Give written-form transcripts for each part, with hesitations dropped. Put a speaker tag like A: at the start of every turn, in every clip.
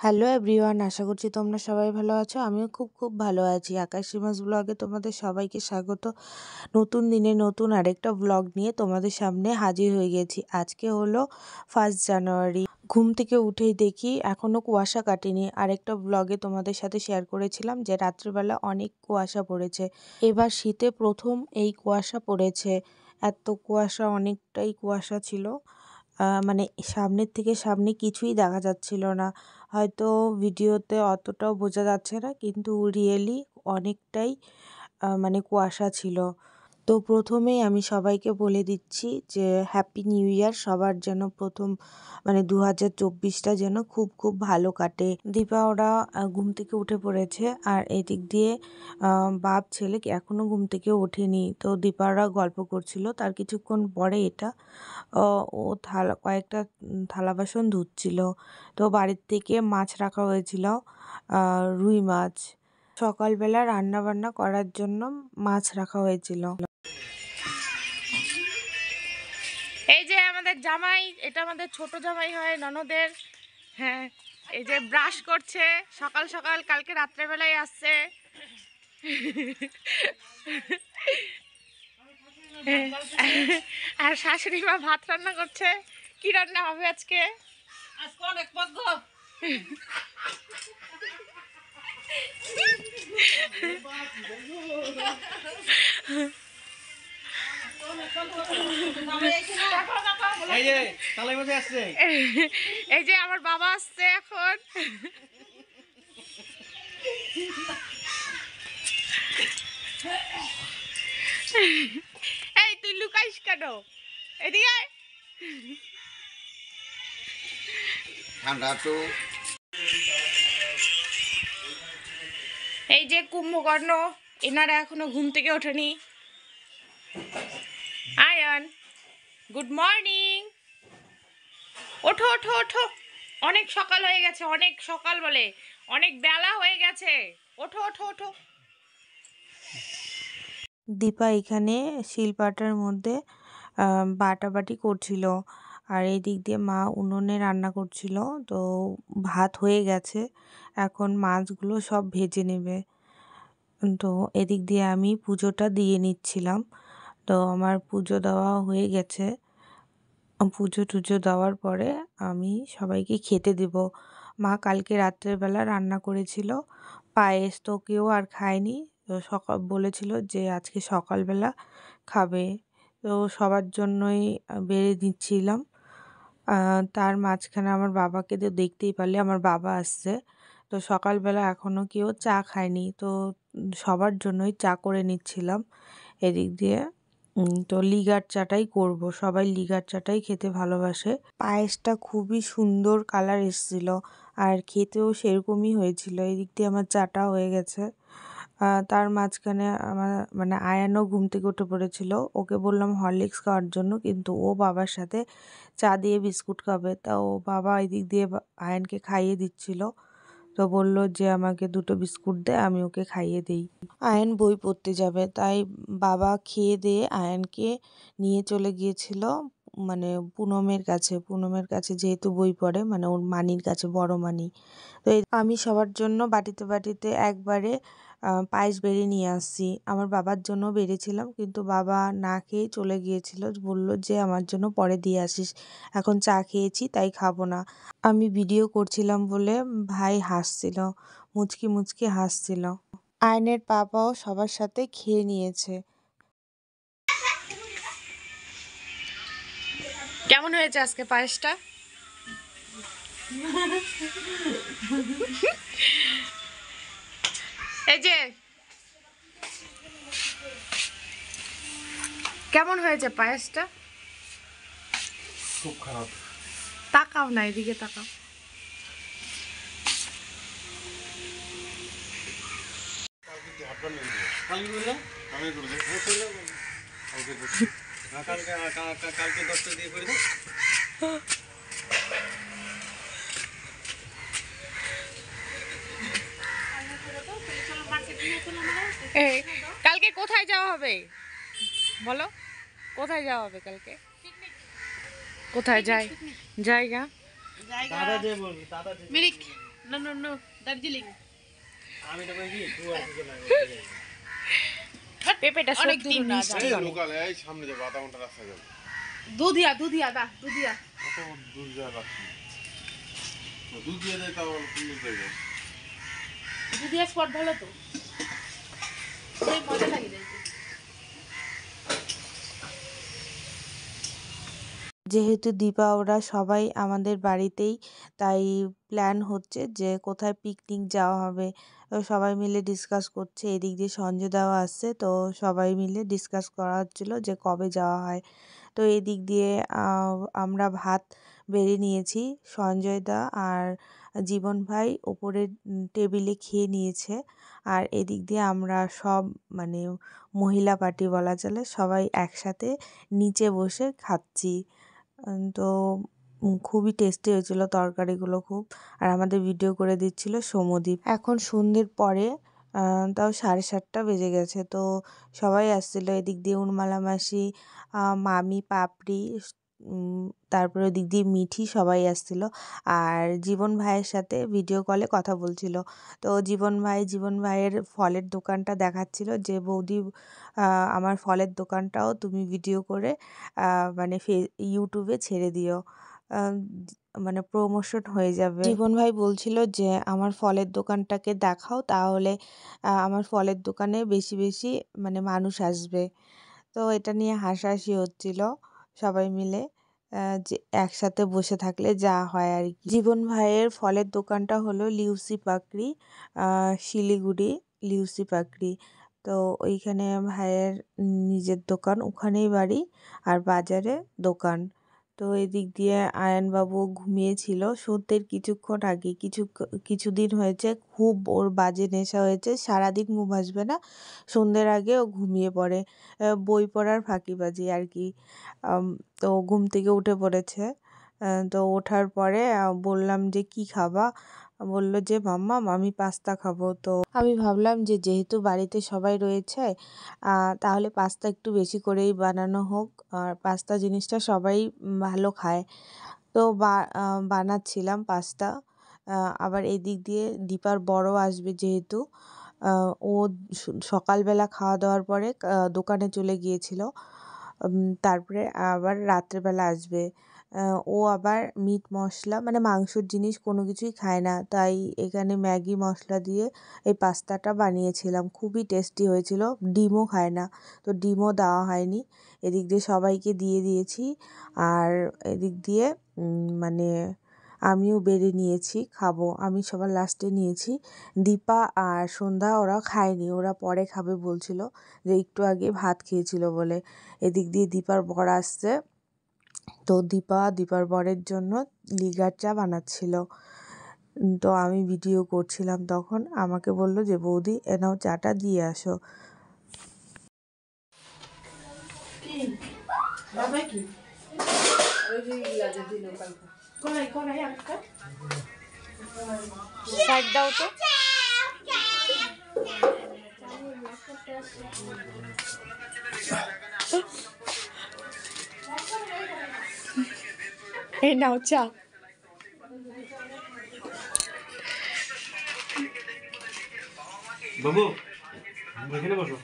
A: Hello everyone, আশা করছি তোমরা সবাই ভালো আছো। আমিও খুব ভালো আছি। আকাশ সীমাস ব্লগে তোমাদের সবাইকে স্বাগত। নতুন দিনে নতুন আরেকটা ব্লগ নিয়ে তোমাদের সামনে হাজির হয়ে গেছি। আজকে হলো 1 জানুয়ারি। ঘুম থেকে উঠেই দেখি এখনও কুয়াশা কাটেনি। আরেকটা ব্লগে তোমাদের সাথে শেয়ার করেছিলাম যে রাত্রিবেলা অনেক কুয়াশা পড়েছে। এবার শীতে প্রথম এই কুয়াশা পড়েছে। এত কুয়াশা, অনেকটাই কুয়াশা ছিল। মানে সামনের থেকে সামনে কিছুই দেখা যাচ্ছিল না। হয়তো ভিডিওতে অতটাও বোঝা যাচ্ছে না, কিন্তু রিয়েলি অনেকটাই মানে কুয়াশা ছিল। তো প্রথমেই আমি সবাইকে বলে দিচ্ছি যে হ্যাপি নিউ ইয়ার। সবার যেন প্রথম মানে 2024টা যেন খুব ভালো কাটে। দীপা ওরা ঘুম থেকে উঠে পড়েছে, আর এদিক দিয়ে বাপ ছেলে এখনও ঘুম থেকে ওঠেনি। তো দীপা ওরা গল্প করছিল। তার কিছুক্ষণ পরে ও কয়েকটা থালা বাসন ধুচ্ছিল। তো বাড়ির থেকে মাছ রাখা হয়েছিল, রুই মাছ। সকালবেলা রান্না বান্না করার জন্য মাছ রাখা হয়েছিল।
B: এই যে আমাদের জামাই, এটা আমাদের ছোট জামাই হয় ননদের। হ্যাঁ, এই যে ব্রাশ করছে সকাল সকাল, কালকে রাত্রেবেলায় আসছে। আর শাশুড়ি মা ভাত রান্না করছে। কি রান্না হবে আজকে? অনেক পদ্ম। এই যে আমার বাবা আসছে এখন। এই তুই লুকাইস কেন? এদিকে এই যে কুম্ভকর্ণ, এনারা এখনো ঘুম থেকে ওঠেনি। Ion, good morning. ওঠো ওঠো ওঠো, অনেক সকাল হয়ে গেছে। অনেক সকাল বলে অনেক বেলা হয়ে গেছে। ওঠো ওঠো ওঠো।
A: দীপা এখানে শিলপাটার মধ্যে বাটাবাটি করছিল, আর এই দিক দিয়ে মা উনুনে রান্না করছিল। তো ভাত হয়ে গেছে, এখন মাছগুলো সব ভেজে নেবে। তো এদিক দিয়ে আমি পুজোটা দিয়ে নিচ্ছিলাম। তো আমার পুজো দেওয়া হয়ে গেছে। পুজো টুজো দেওয়ার পরে আমি সবাইকে খেতে দেব। মা কালকে রাত্রেবেলা রান্না করেছিল পায়েস, তো কেউ আর খায়নি। তো বলেছিল যে আজকে সকালবেলা খাবে। তো সবার জন্যই বেড়ে দিচ্ছিলাম। তার মাঝখানে আমার বাবাকে তো দেখতেই পারলে, আমার বাবা আসছে। তো সকালবেলা এখনও কেউ চা খায়নি, তো সবার জন্যই চা করে নিচ্ছিলাম এদিক দিয়ে। তো লিগার চাটাই করব, সবাই লিগার চাটাই খেতে ভালোবাসে। পায়েসটা খুবই সুন্দর কালার এসেছিল, আর খেতেও সেরকমই হয়েছিল। এদিক দিয়ে আমার চাটা হয়ে গেছে। তার মাঝখানে আমার মানে আয়ানও ঘুম থেকে উঠে পড়েছিল। ওকে বললাম হরলিক্স খাওয়ার জন্য, কিন্তু ও বাবার সাথে চা দিয়ে বিস্কুট খাবে। তা ও বাবা এদিক দিয়ে আয়ানকে খাইয়ে দিচ্ছিল। তো বলল যে আমাকে 2টো বিস্কুট দে, আমি ওকে খাইয়ে দিই। আয়ান বই পড়তে যাবে, তাই বাবা খেয়ে দিয়ে আয়ানকে নিয়ে চলে গিয়েছিল মানে পুনমের কাছে যেহেতু বই পড়ে, মানে ওর মানির কাছে, বড় মানি। তো আমি সবার জন্য বাটিতে একবারে পায়েস বেড়ে নিয়ে আসছি। আমার বাবার জন্য বেড়েছিলাম, কিন্তু বাবা না খেয়ে চলে গিয়েছিল। বলল যে আমার জন্য পরে দিয়ে আসিস, এখন চা খেয়েছি তাই খাবো না। আমি ভিডিও করছিলাম বলে ভাই হাসছিল, মুচকি হাসছিল। আয়নের পাপাও সবার সাথে খেয়ে নিয়েছে।
B: কেমন হয়েছে আজকে পায়েসটা? এই যে কেমন হয়েছে পায়েসটা?
C: খুব খারাপ।
B: তাকাও না, এদিকে তাকাও। কালকে কোথায় যাওয়া হবে বলো? কোথায় যাওয়া হবে কালকে? কোথায় যাই? জায়গা Mirik. No no no Darjeeling.
C: আমি তো কইছি
B: পেঁপেটা অনেক দিন না
C: এই লোকাল এই সামনে যাবো আধা ঘন্টা রাস্তা যাবো
B: দুধিয়া দুধিয়া দা দুধিয়া
C: অত দূর যাওয়া রাস্তা দুধ দিয়ে দেয় তাও সুন্দর জায়গা
B: দুধিয়া স্পট ভালো তো, সেই মজা লাগে দেখতে।
A: যেহেতু দীপা ওরা সবাই আমাদের বাড়িতেই, তাই প্ল্যান হচ্ছে যে কোথায় পিকনিক যাওয়া হবে। তো সবাই মিলে ডিসকাস করছে, এদিক দিয়ে সঞ্জয় দাও আসছে, তো সবাই মিলে ডিসকাস করা হচ্ছিলো যে কবে যাওয়া হয়। তো এদিক দিয়ে আমরা ভাত বেড়ে নিয়েছি, সঞ্জয় দা আর জীবন ভাই ওপরের টেবিলে খেয়ে নিয়েছে। আর এদিক দিয়ে আমরা সব মানে মহিলা পার্টি বলা চলে, সবাই একসাথে নিচে বসে খাচ্ছি। তো খুবই টেস্টি হয়েছিল তরকারিগুলো খুব। আর আমাদের ভিডিও করে দিচ্ছিল সৌম্যদীপ। এখন সন্ধ্যের পরে তাও 7:30 বেজে গেছে, তো সবাই আসছিলো। এদিক দিয়ে উর্মালা মাসি, মামি, পাপড়ি, তারপরে ওদিক দিয়ে মিঠি সবাই আসছিলো। আর জীবন ভাইয়ের সাথে ভিডিও কলে কথা বলছিল। তো জীবন ভাইয়ের ফলের দোকানটা দেখাচ্ছিল যে বৌদি আমার ফলের দোকানটাও তুমি ভিডিও করে মানে ইউটিউবে ছেড়ে দিও, মানে প্রমোশন হয়ে যাবে। জীবন ভাই বলছিল যে আমার ফলের দোকানটাকে দেখাও, তাহলে আমার ফলের দোকানে বেশি বেশি মানে মানুষ আসবে। তো এটা নিয়ে হাসাহাসি হচ্ছিল সবাই মিলে, যে একসাথে বসে থাকলে যা হয় আর কি। জীবন ভাইয়ের ফলের দোকানটা হলো লিউসি পাকড়ি, শিলিগুড়ি লিউসি পাকড়ি। তো ওইখানে ভাইয়ের নিজের দোকান, ওখানেই বাড়ি আর বাজারে দোকান। তো এদিক দিয়ে আয়নবাবু ঘুমিয়েছিল সন্ধ্যের কিছুক্ষণ আগে। কিছুদিন হয়েছে খুব ওর বাজে নেশা হয়েছে, সারাদিন ঘুম আসবে না, সন্ধ্যের আগে ও ঘুমিয়ে পড়ে, বই পড়ার ফাঁকিবাজি আর কি। তো ঘুম থেকে উঠে পড়েছে। তো ওঠার পরে বললাম যে কি খাবা, বলল যে মাম্মা আমি পাস্তা খাবো। তো আমি ভাবলাম যে যেহেতু বাড়িতে সবাই রয়েছে তাহলে পাস্তা একটু বেশি করেই বানানো হোক, আর পাস্তা জিনিসটা সবাই ভালো খায়। তো বানাচ্ছিলাম পাস্তা। আবার এদিক দিয়ে দীপার বড় আসবে যেহেতু, ও সকালবেলা খাওয়া দাওয়ার পরে দোকানে চলে গিয়েছিল, তারপরে আবার রাত্রেবেলা আসবে। ও আবার মিট মশলা মানে মাংসর জিনিস কোনো কিছুই খায় না, তাই এখানে ম্যাগি মশলা দিয়ে এই পাস্তাটা বানিয়েছিলাম, খুবই টেস্টি হয়েছিল। ডিমও খায় না, তো ডিমও দেওয়া হয়নি। এদিক দিয়ে সবাইকে দিয়ে দিয়েছি, আর এদিক দিয়ে মানে আমিও বেড়ে নিয়েছি, খাবো। আমি সবার লাস্টে নিয়েছি, দীপা আর সন্ধ্যা ওরা খায়নি, ওরা পরে খাবে বলছিল, যে একটু আগে ভাত খেয়েছিল বলে। এদিক দিয়ে দীপার বর আসছে, তো দীপার বরের জন্য লিগার চা বানাচ্ছিল। তো আমি ভিডিও করছিলাম, তখন আমাকে বলল যে বৌদি এনাও চাটা দিয়ে আসো।
B: সাইড দাও তো। এই নাও চা।
C: বাবু এখানে বসো।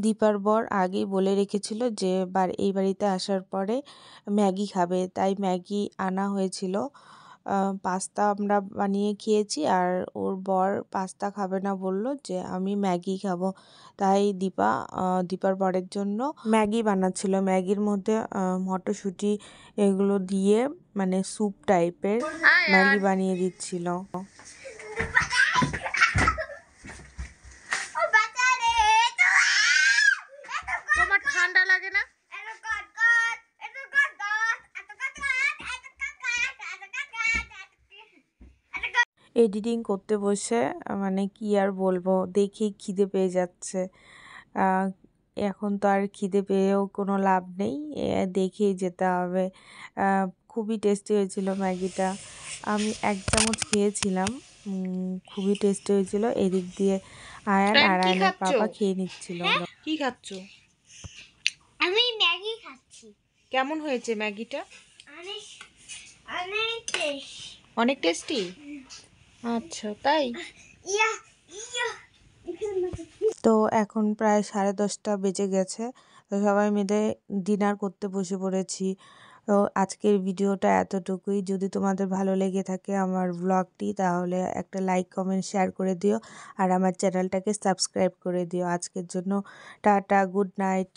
A: দীপার বর আগেই বলে রেখেছিল যে এই বাড়িতে আসার পরে ম্যাগি খাবে, তাই ম্যাগি আনা হয়েছিল। পাস্তা আমরা বানিয়ে খেয়েছি, আর ওর বর পাস্তা খাবে না, বলল যে আমি ম্যাগি খাবো। তাই দীপার বরের জন্য ম্যাগি বানাচ্ছিল, ম্যাগির মধ্যে মটরশুঁটি এগুলো দিয়ে মানে স্যুপ টাইপের ম্যাগি বানিয়ে দিচ্ছিল।
B: তোমার ঠান্ডা লাগে না?
A: এডিটিং করতে বসে মানে কি আর বলবো, দেখেই খিদে পেয়ে যাচ্ছে। এখন তো আর খিদে পেয়েও কোনো লাভ নেই, দেখেই যেতে হবে। খুবই টেস্টি হয়েছিল ম্যাগিটা, আমি 1 চামচ খেয়েছিলাম, খুবই টেস্টি হয়েছিল। এদিক দিয়ে আয়নের পাপা খেয়ে নিচ্ছিল।
B: কি খাচ্ছ?
D: আমি ম্যাগি খাচ্ছি।
B: কেমন হয়েছে ম্যাগিটা?
D: অনেক অনেক টেস্ট।
B: অনেক টেস্টি। আচ্ছা তাই।
D: ইয়া ইয়া এখানে
A: তো এখন প্রায় 10:30 বেজে গেছে। তো সবাই মিলে ডিনার করতে বসে পড়েছি। তো আজকের ভিডিওটা এতটুকুই। যদি তোমাদের ভালো লেগে থাকে আমার ব্লগটি, তাহলে একটা লাইক, কমেন্ট, শেয়ার করে দিও। আর আমার চ্যানেলটাকে সাবস্ক্রাইব করে দিও। আজকের জন্য টাটা, গুড নাইট।